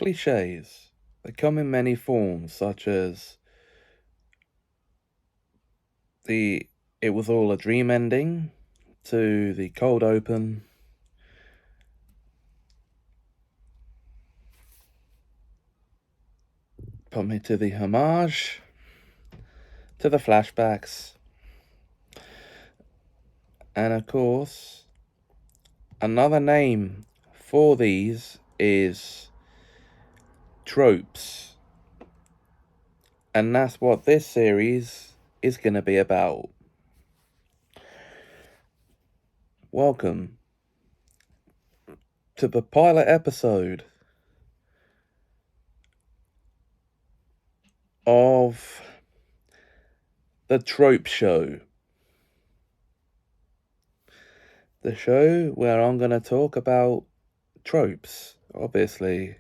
Cliches. They come in many forms, such as the "it was all a dream" ending, to the cold open, put me to the homage, to the flashbacks, and of course, another name for these is tropes. And that's what this series is going to be about. Welcome to the pilot episode of the Trope Show. The show where I'm going to talk about tropes, obviously.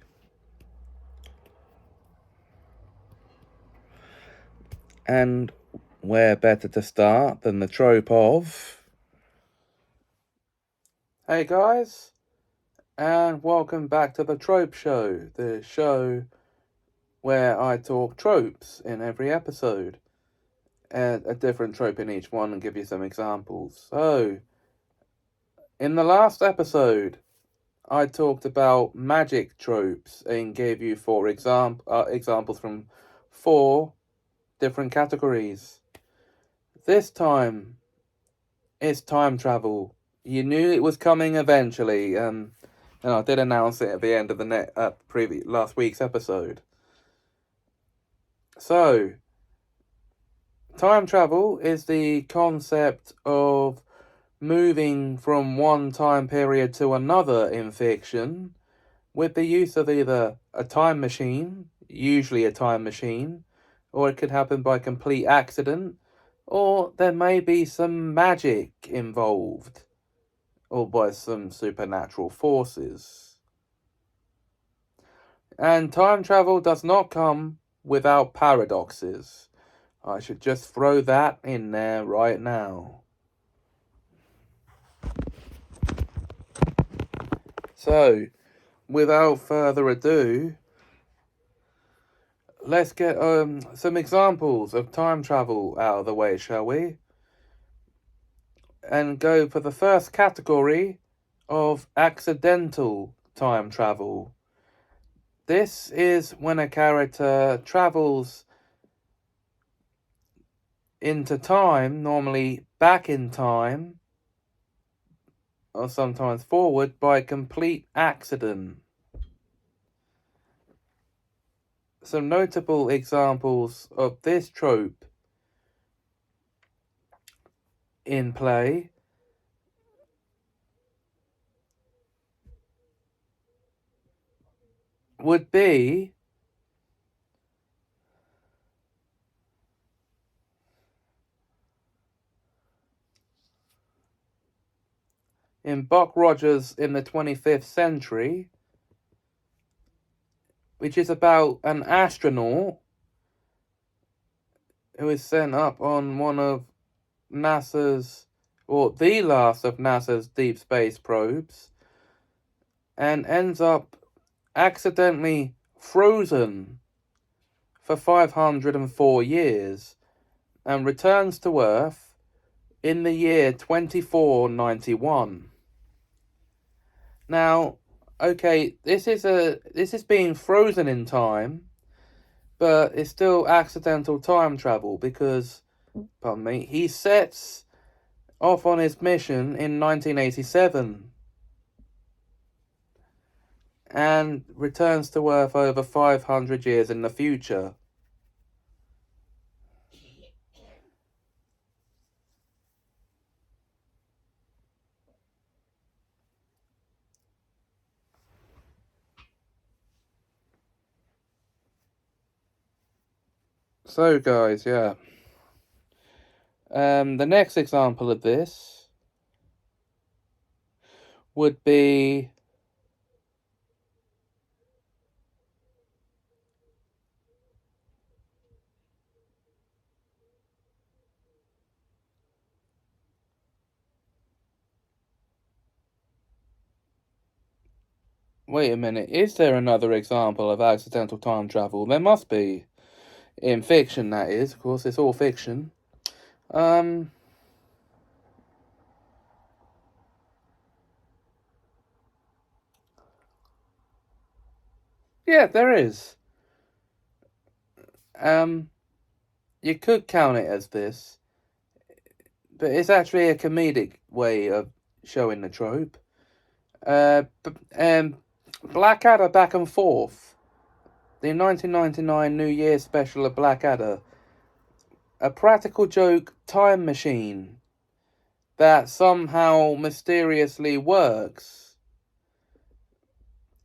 And where better to start than the trope of... Hey guys, and welcome back to the Trope Show, the show where I talk tropes in every episode. A different trope in each one and give you some examples. So, in the last episode, I talked about magic tropes and gave you four examples from four different categories. This time, it's time travel. You knew it was coming eventually, and I did announce it at the end of the last week's episode. So, time travel is the concept of moving from one time period to another in fiction with the use of either a time machine, usually a time machine, or it could happen by complete accident, or there may be some magic involved, or by some supernatural forces. And time travel does not come without paradoxes. I should just throw that in there right now. So, without further ado, let's get some examples of time travel out of the way, shall we? And go for the first category of accidental time travel. This is when a character travels into time, normally back in time, or sometimes forward, by complete accident. Some notable examples of this trope in play would be in Buck Rogers in the 25th Century, which is about an astronaut who is sent up on one of NASA's, or the last of NASA's deep space probes, and ends up accidentally frozen for 504 years and returns to Earth in the year 2491. Now, okay, this is being frozen in time, but it's still accidental time travel because, pardon me, he sets off on his mission in 1987 and returns to Earth over 500 years in the future. So, guys, yeah. The next example of this would be Wait a minute, is there another example of accidental time travel? There must be. In fiction, that is. Of course, it's all fiction. Yeah, there is. You could count it as this, but it's actually a comedic way of showing the trope. Blackadder Back and Forth, the 1999 New Year special of Blackadder, a practical joke time machine that somehow mysteriously works.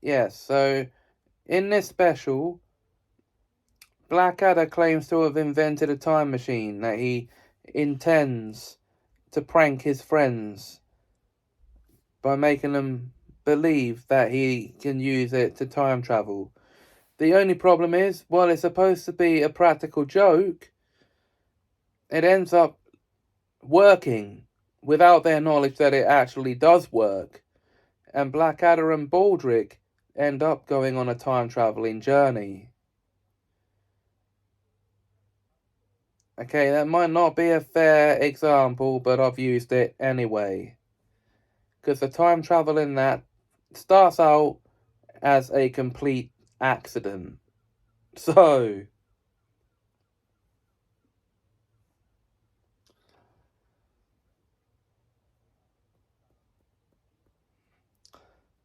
Yes, so in this special, Blackadder claims to have invented a time machine that he intends to prank his friends by making them believe that he can use it to time travel. The only problem is, while it's supposed to be a practical joke, it ends up working without their knowledge that it actually does work. And Blackadder and Baldric end up going on a time traveling journey. Okay, that might not be a fair example, but I've used it anyway. Because the time travel in that starts out as a complete accident. So,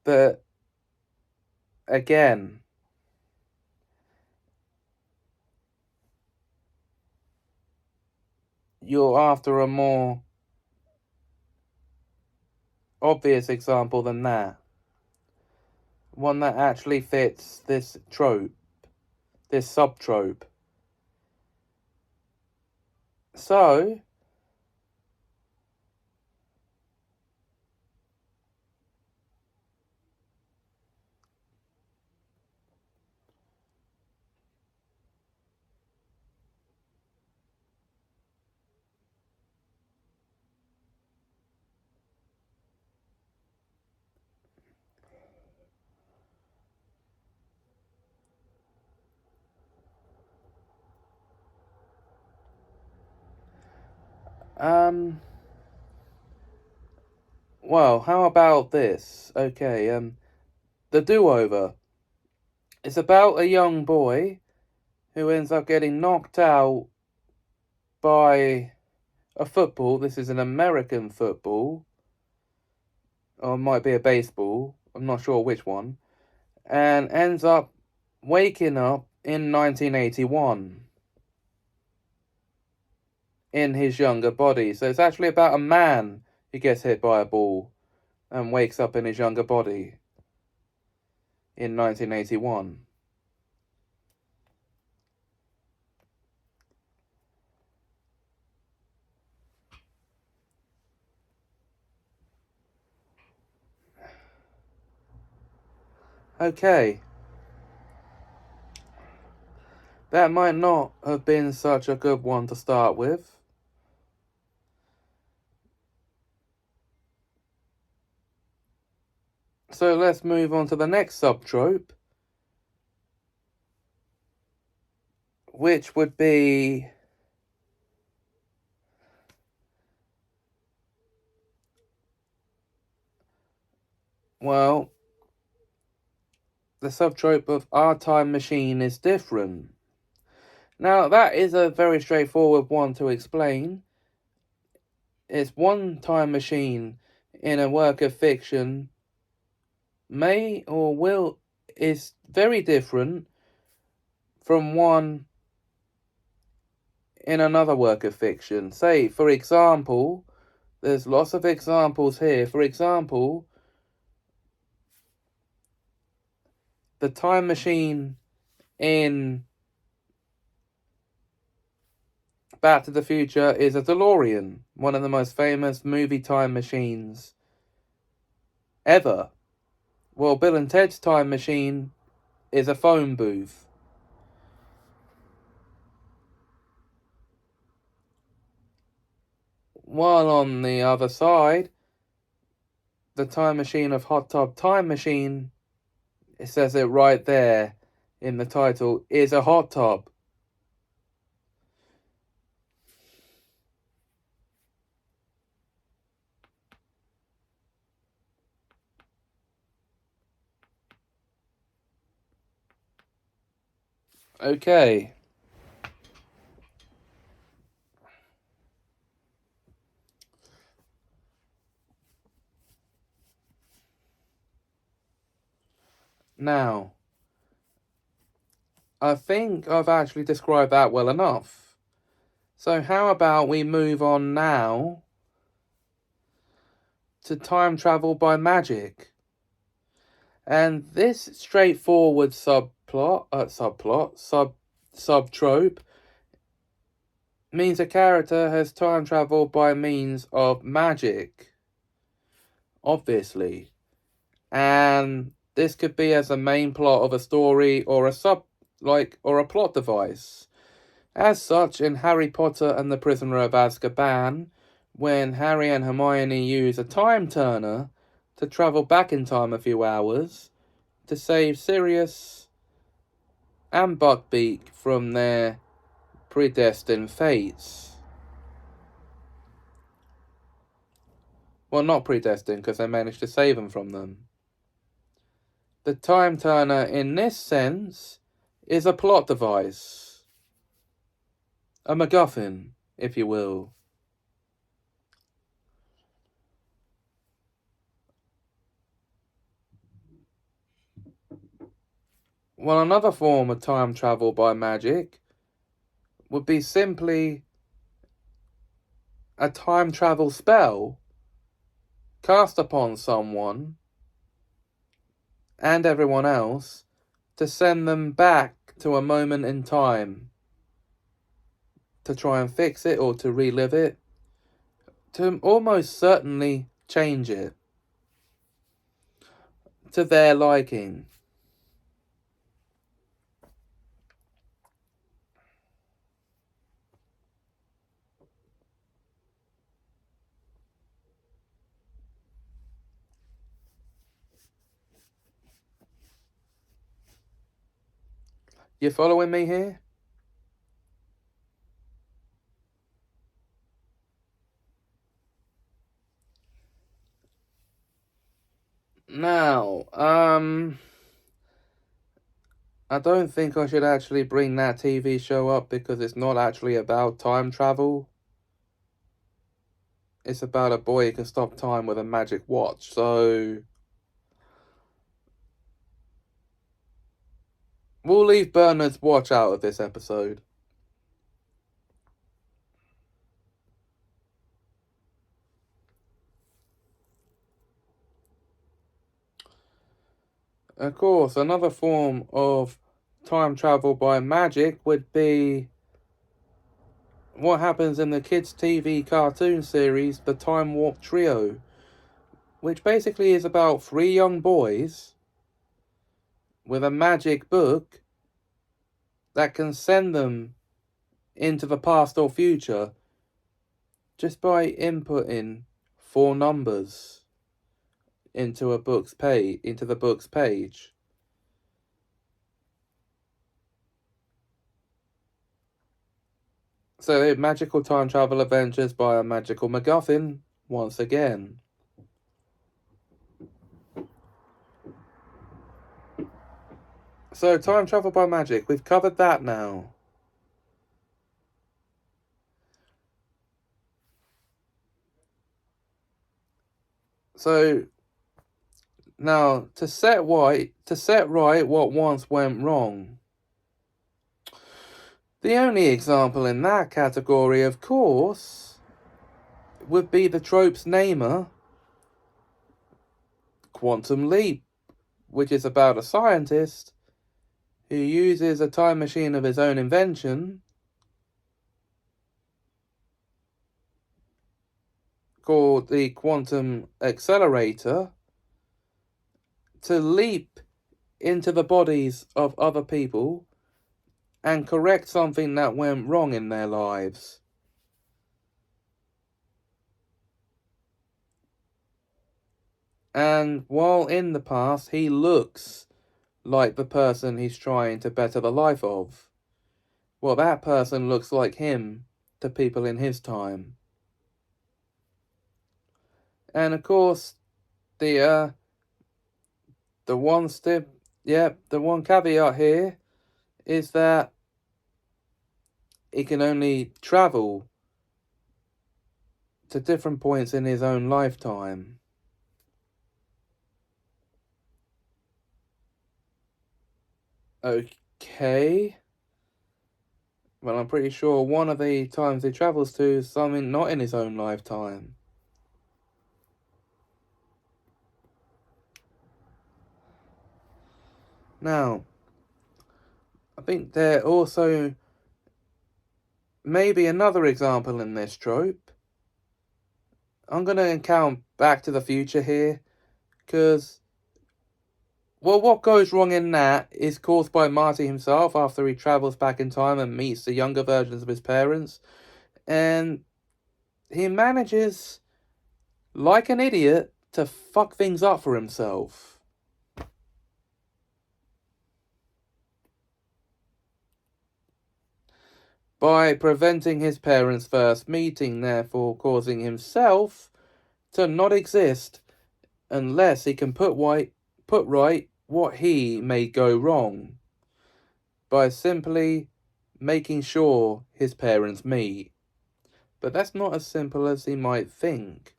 but again, you're after a more obvious example than that. One that actually fits this trope, this subtrope. So, well, how about this? Okay, The Do-Over. It's about a young boy who ends up getting knocked out by a football. This is an American football, or it might be a baseball. I'm not sure which one. And ends up waking up in 1981 in his younger body. So it's actually about a man who gets hit by a ball and wakes up in his younger body in 1981. Okay. That might not have been such a good one to start with. So let's move on to the next subtrope, which would be well, the subtrope of our time machine is different. Now, that is a very straightforward one to explain. It's one time machine in a work of fiction may or will is very different from one in another work of fiction. Say, for example, there's lots of examples here. For example, the time machine in Back to the Future is a DeLorean, one of the most famous movie time machines ever. Well, Bill and Ted's time machine is a phone booth. While on the other side, the time machine of Hot Tub Time Machine It says it right there in the title, is a hot tub. Okay. Now, I think I've actually described that well enough. So how about we move on now to time travel by magic? And this straightforward sub-trope means a character has time travel by means of magic, obviously. And this could be as a main plot of a story or a plot device. As such, in Harry Potter and the Prisoner of Azkaban, when Harry and Hermione use a time turner to travel back in time a few hours to save Sirius and Buckbeak from their predestined fates. Well, not predestined, because they managed to save them from them. The time turner, in this sense, is a plot device. A MacGuffin, if you will. Well, another form of time travel by magic would be simply a time travel spell cast upon someone and everyone else to send them back to a moment in time to try and fix it or to relive it, to almost certainly change it to their liking. You following me here? Now, I don't think I should actually bring that TV show up because it's not actually about time travel. It's about a boy who can stop time with a magic watch, so we'll leave Bernard's watch out of this episode. Of course, another form of time travel by magic would be what happens in the kids' TV cartoon series, The Time Warp Trio, which basically is about three young boys with a magic book that can send them into the past or future just by inputting four numbers into the book's page. So magical time travel adventures by a magical MacGuffin once again. So time travel by magic, we've covered that now. So now to set right what once went wrong. The only example in that category, of course, would be the trope's namer, Quantum Leap, which is about a scientist who uses a time machine of his own invention called the quantum accelerator to leap into the bodies of other people and correct something that went wrong in their lives. And while in the past, he looks like the person he's trying to better the life of. Well, that person looks like him to people in his time. And of course, the one the one caveat here is that he can only travel to different points in his own lifetime. Okay. Well, I'm pretty sure one of the times he travels to is something not in his own lifetime. Now, I think there also may be another example in this trope. I'm going to count Back to the Future here, because, well, what goes wrong in that is caused by Marty himself after he travels back in time and meets the younger versions of his parents. And he manages, like an idiot, to fuck things up for himself. By preventing his parents' first meeting, therefore causing himself to not exist unless he can put right what he may go wrong, by simply making sure his parents meet. But that's not as simple as he might think,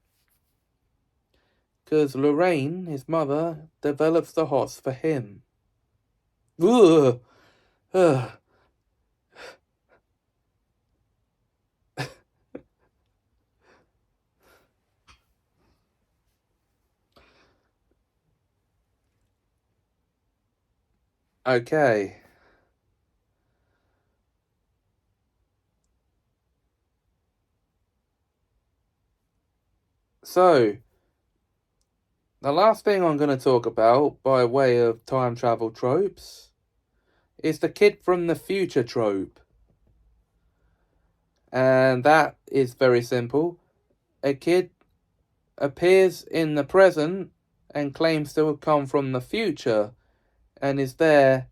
because Lorraine, his mother, develops the hots for him. Ugh. Ugh. Okay. So, the last thing I'm going to talk about by way of time travel tropes is the kid from the future trope. And that is very simple. A kid appears in the present and claims to have come from the future and is there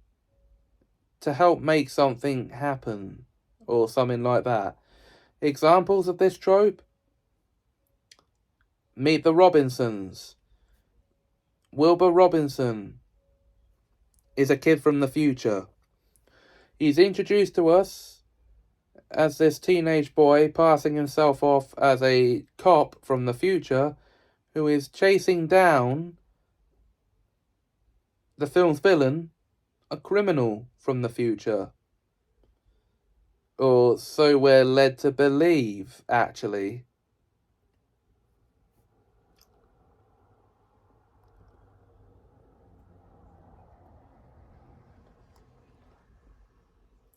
to help make something happen or something like that. Examples of this trope: Meet the Robinsons. Wilbur Robinson is a kid from the future. He's introduced to us as this teenage boy passing himself off as a cop from the future who is chasing down the film's villain, a criminal from the future. Or so we're led to believe, actually.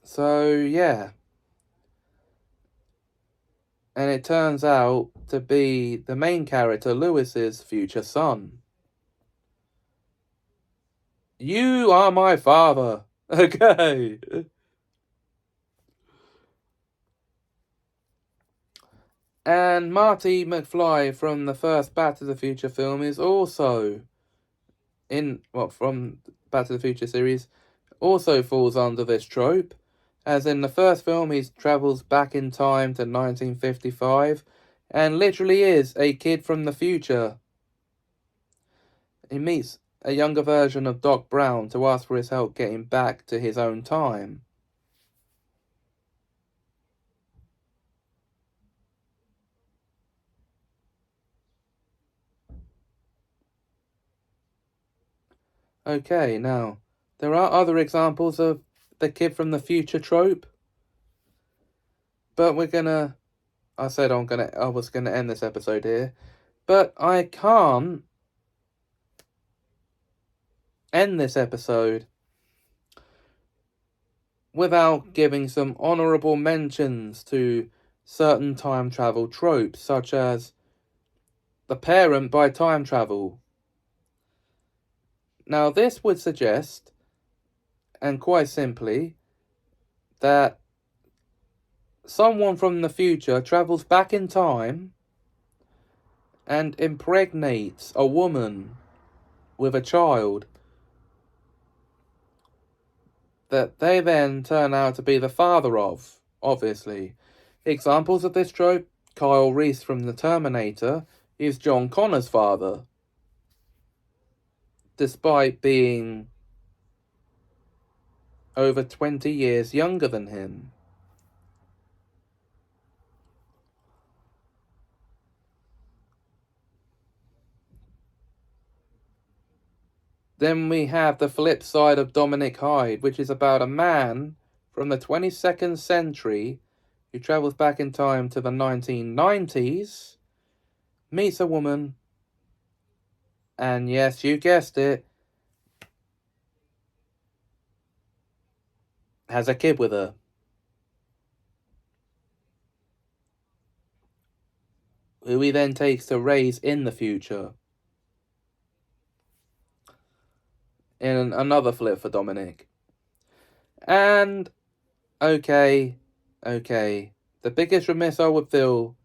So, yeah. And it turns out to be the main character, Lewis's future son. You are my father. Okay. And Marty McFly from the first Back to the Future film is also from Back to the Future series, also falls under this trope. As in the first film, he travels back in time to 1955 and literally is a kid from the future. He meets a younger version of Doc Brown to ask for his help getting back to his own time. Okay, now, there are other examples of the kid from the future trope, but I said I was gonna end this episode here, but I can't end this episode without giving some honourable mentions to certain time travel tropes, such as the parent by time travel. Now, this would suggest, and quite simply, that someone from the future travels back in time and impregnates a woman with a child. that they then turn out to be the father of, obviously. Examples of this trope: Kyle Reese from The Terminator is John Connor's father, despite being over 20 years younger than him. Then we have the flip side of Dominic Hyde, which is about a man from the 22nd century who travels back in time to the 1990s, meets a woman, and yes, you guessed it, has a kid with her. Who he then takes to raise in the future. In another flip for Dominic. And, okay. The biggest remiss I would feel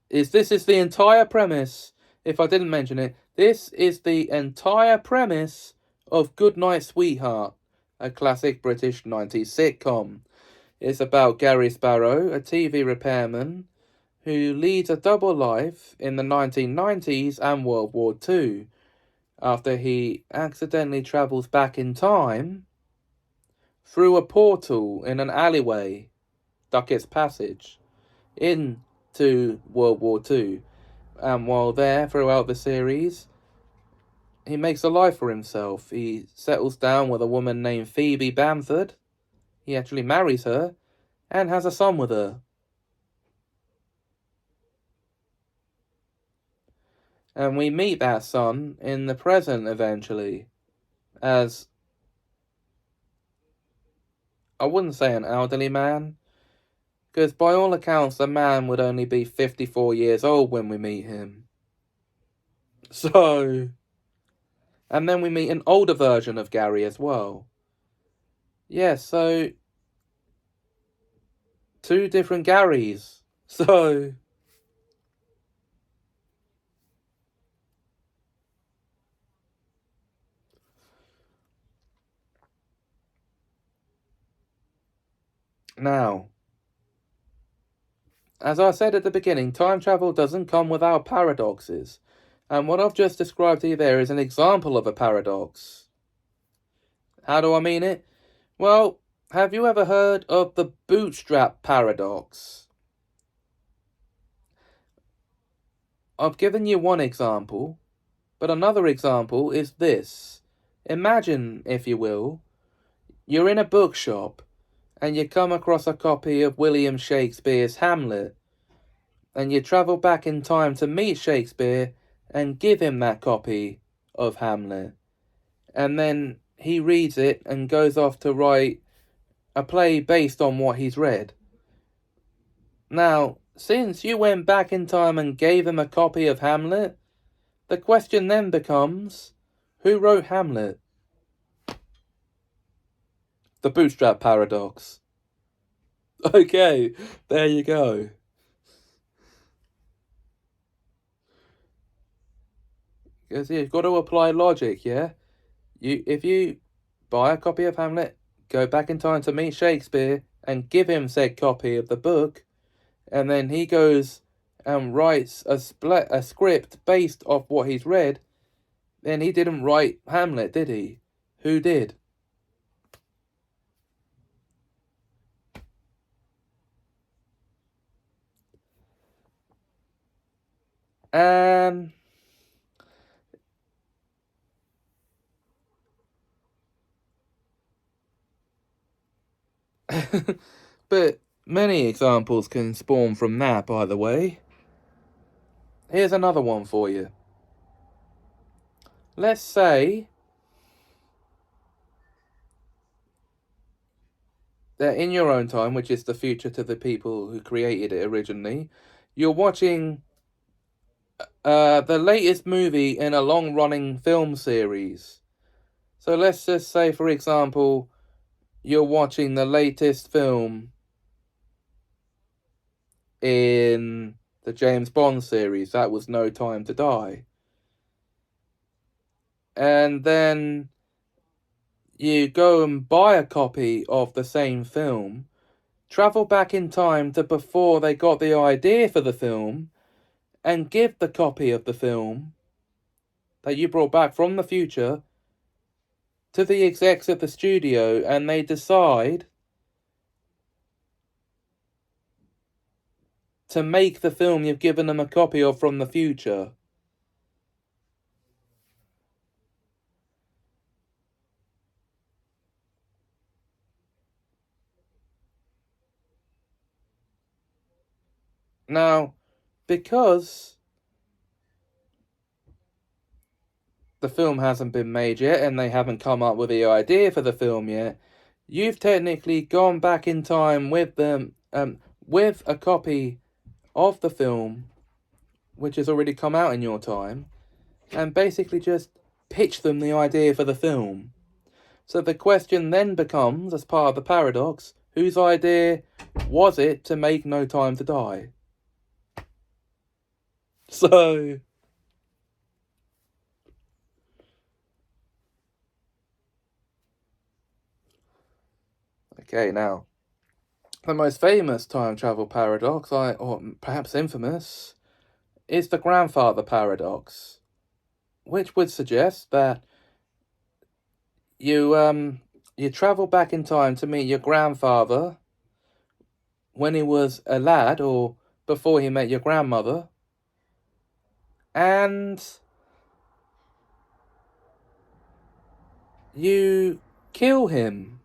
is this is the entire premise, if I didn't mention it, this is the entire premise of Goodnight Sweetheart, a classic British 90s sitcom. It's about Gary Sparrow, a TV repairman, who leads a double life in the 1990s and World War II, after he accidentally travels back in time through a portal in an alleyway, Duckett's Passage, into World War II. And while there, throughout the series, he makes a life for himself. He settles down with a woman named Phoebe Bamford. He actually marries her and has a son with her. And we meet that son in the present eventually as, I wouldn't say an elderly man, because by all accounts the man would only be 54 years old when we meet him. So, and then we meet an older version of Gary as well. Yeah, so 2 different Garys. So, now, as I said at the beginning, time travel doesn't come without paradoxes. And what I've just described to you there is an example of a paradox. How do I mean it? Well, have you ever heard of the bootstrap paradox? I've given you one example, but another example is this. Imagine, if you will, you're in a bookshop and you come across a copy of William Shakespeare's Hamlet, and you travel back in time to meet Shakespeare and give him that copy of Hamlet. And then he reads it and goes off to write a play based on what he's read. Now, since you went back in time and gave him a copy of Hamlet, the question then becomes, who wrote Hamlet? The bootstrap paradox. Okay, there you go. Because you've got to apply logic, yeah? If you buy a copy of Hamlet, go back in time to meet Shakespeare, and give him said copy of the book, and then he goes and writes a script based off what he's read, then he didn't write Hamlet, did he? Who did? But many examples can spawn from that, by the way. Here's another one for you. Let's say that in your own time, which is the future to the people who created it originally, you're watching the latest movie in a long-running film series. So let's just say, for example, you're watching the latest film in the James Bond series. That was No Time to Die. And then you go and buy a copy of the same film, travel back in time to before they got the idea for the film, and give the copy of the film that you brought back from the future to the execs at the studio, and they decide to make the film you've given them a copy of from the future. Now, because the film hasn't been made yet and they haven't come up with the idea for the film yet, you've technically gone back in time with them, with a copy of the film which has already come out in your time, and basically just pitch them the idea for the film. So the question then becomes, as part of the paradox, whose idea was it to make No Time to Die? So, okay, now, the most famous time travel paradox, or perhaps infamous, is the grandfather paradox, which would suggest that you travel back in time to meet your grandfather when he was a lad or before he met your grandmother, and you kill him,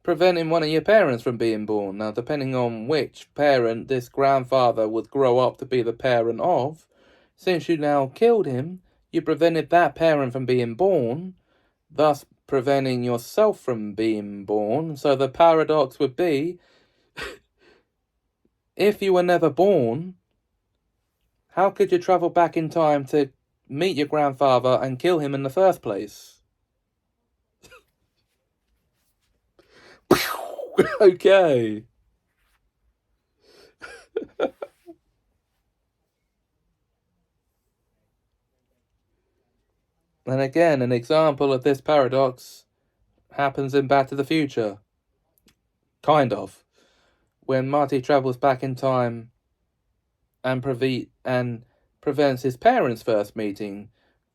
preventing one of your parents from being born. Now, depending on which parent this grandfather would grow up to be the parent of, since you now killed him, you prevented that parent from being born, thus preventing yourself from being born. So the paradox would be, if you were never born, how could you travel back in time to meet your grandfather and kill him in the first place? Okay. And again, an example of this paradox happens in Back to the Future. Kind of. When Marty travels back in time and prevents his parents' first meeting,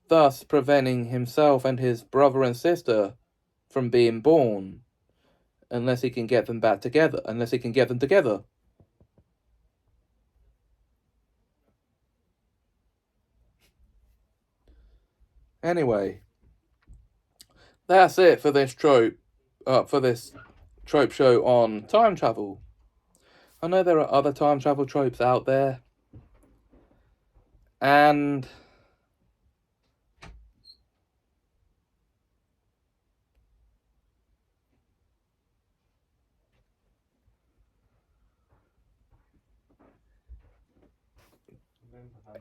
thus preventing himself and his brother and sister from being born, unless he can get them back together, unless he can get them together. Anyway, that's it for this trope, show on time travel. I know there are other time travel tropes out there, and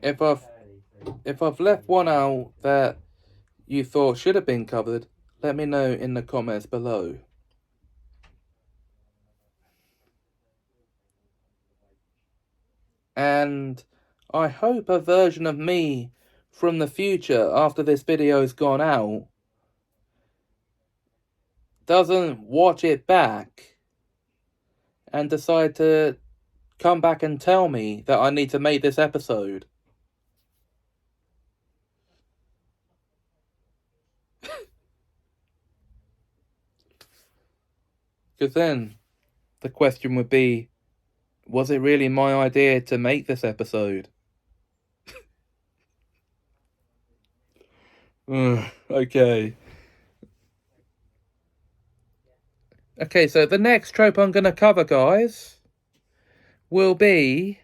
if I've left one out that you thought should have been covered, let me know in the comments below. And I hope a version of me from the future after this video's gone out doesn't watch it back and decide to come back and tell me that I need to make this episode. Because then the question would be, was it really my idea to make this episode? Okay. Okay, so the next trope I'm going to cover, guys, will be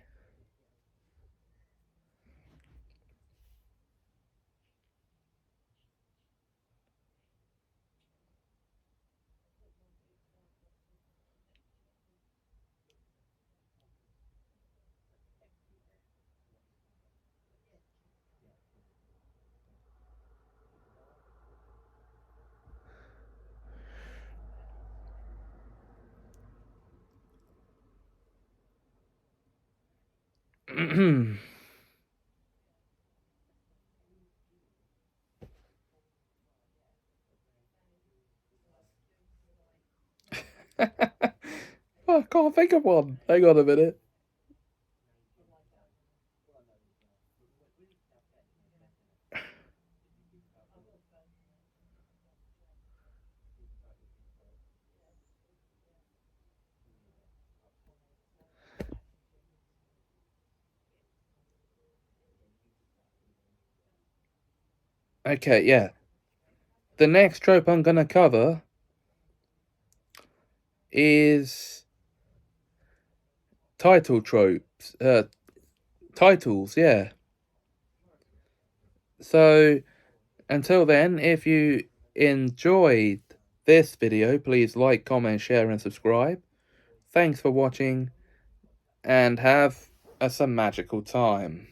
I can't think of one. Hang on a minute. Okay, yeah. The next trope I'm gonna cover is title tropes. Titles, yeah. So, until then, if you enjoyed this video, please like, comment, share, and subscribe. Thanks for watching, and have some magical time.